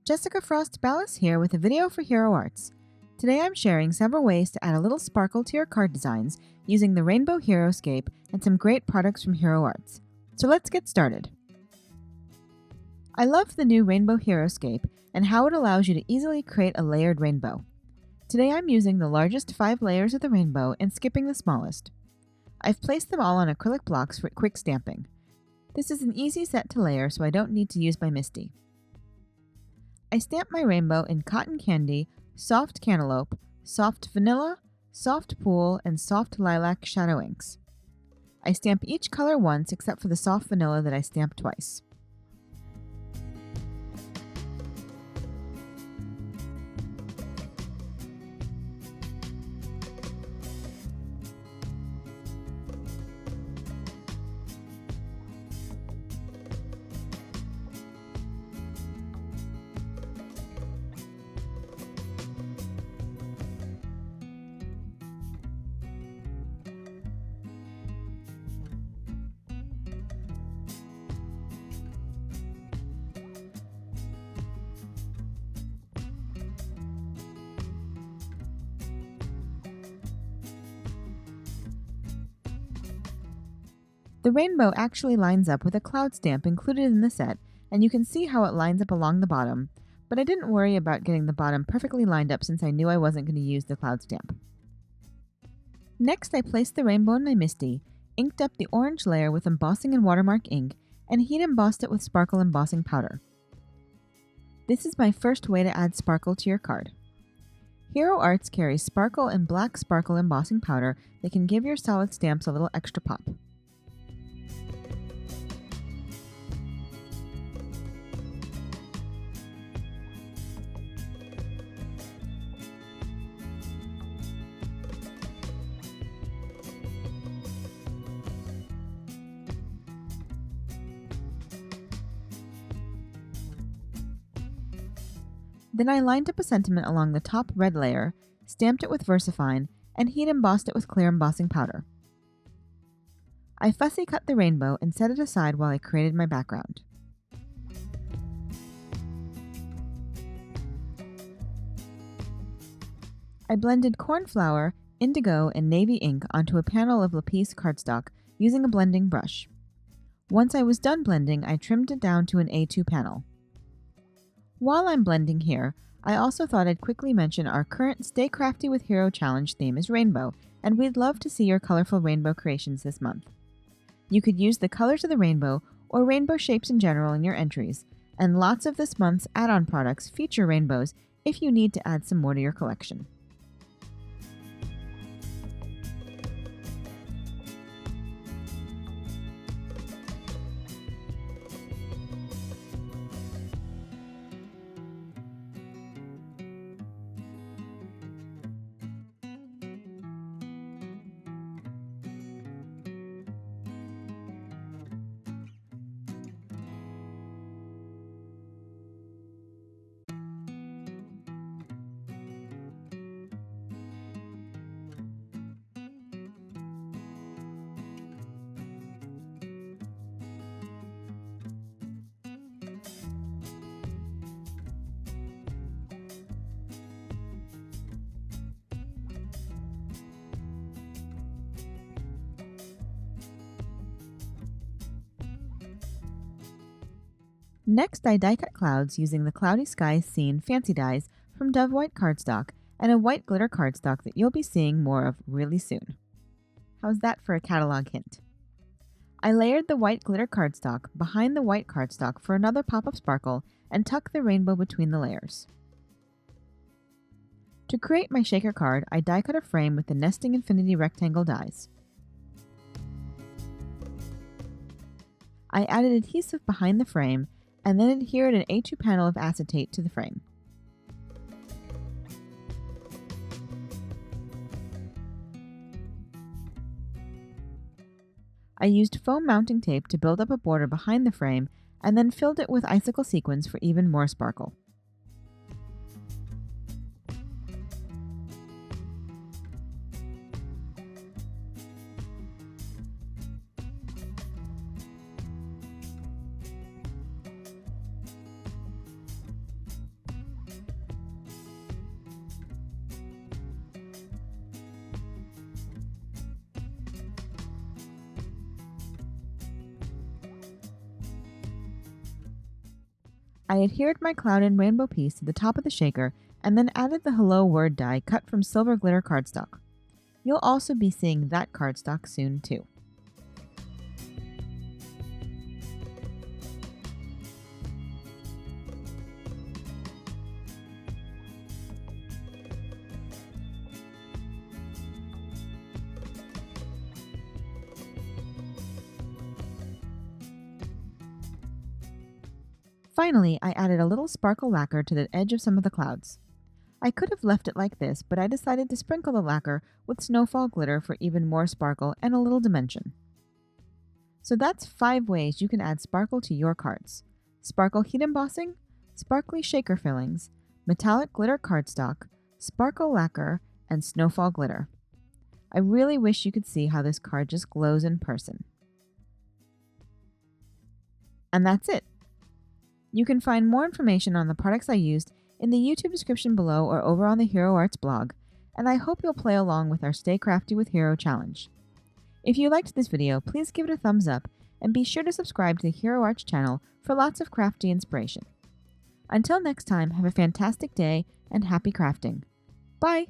Jessica Frost Ballas here with a video for Hero Arts. Today I'm sharing several ways to add a little sparkle to your card designs using the Rainbow HeroScape and some great products from Hero Arts. So let's get started. I love the new Rainbow HeroScape and how it allows you to easily create a layered rainbow. Today I'm using the largest 5 layers of the rainbow and skipping the smallest. I've placed them all on acrylic blocks for quick stamping. This is an easy set to layer, so I don't need to use my MISTI. I stamp my rainbow in Cotton Candy, Soft Cantaloupe, Soft Vanilla, Soft Pool, and Soft Lilac shadow inks. I stamp each color once except for the Soft Vanilla that I stamp twice. The rainbow actually lines up with a cloud stamp included in the set, and you can see how it lines up along the bottom, but I didn't worry about getting the bottom perfectly lined up since I knew I wasn't going to use the cloud stamp. Next, I placed the rainbow in my MISTI, inked up the orange layer with Embossing and Watermark ink, and heat embossed it with sparkle embossing powder. This is my first way to add sparkle to your card. Hero Arts carries sparkle and black sparkle embossing powder that can give your solid stamps a little extra pop. Then I lined up a sentiment along the top red layer, stamped it with VersaFine, and heat embossed it with clear embossing powder. I fussy cut the rainbow and set it aside while I created my background. I blended Cornflower, Indigo, and Navy ink onto a panel of lapis cardstock using a blending brush. Once I was done blending, I trimmed it down to an A2 panel. While I'm blending here, I also thought I'd quickly mention our current Stay Crafty with Hero Challenge theme is rainbow, and we'd love to see your colorful rainbow creations this month. You could use the colors of the rainbow or rainbow shapes in general in your entries, and lots of this month's add-on products feature rainbows if you need to add some more to your collection. Next, I die cut clouds using the Cloudy Skies Scene Fancy Dies from Dove White cardstock and a white glitter cardstock that you'll be seeing more of really soon. How's that for a catalog hint? I layered the white glitter cardstock behind the white cardstock for another pop of sparkle and tucked the rainbow between the layers. To create my shaker card, I die cut a frame with the Nesting Infinity rectangle dies. I added adhesive behind the frame and then adhered an A2 panel of acetate to the frame. I used foam mounting tape to build up a border behind the frame and then filled it with Icicle sequins for even more sparkle. I adhered my cloud and rainbow piece to the top of the shaker and then added the hello word die cut from silver glitter cardstock. You'll also be seeing that cardstock soon too. Finally, I added a little sparkle lacquer to the edge of some of the clouds. I could have left it like this, but I decided to sprinkle the lacquer with Snowfall glitter for even more sparkle and a little dimension. So that's 5 ways you can add sparkle to your cards: sparkle heat embossing, sparkly shaker fillings, metallic glitter cardstock, sparkle lacquer, and Snowfall glitter. I really wish you could see how this card just glows in person. And that's it. You can find more information on the products I used in the YouTube description below or over on the Hero Arts blog, and I hope you'll play along with our Stay Crafty with Hero challenge. If you liked this video, please give it a thumbs up and be sure to subscribe to the Hero Arts channel for lots of crafty inspiration. Until next time, have a fantastic day and happy crafting. Bye!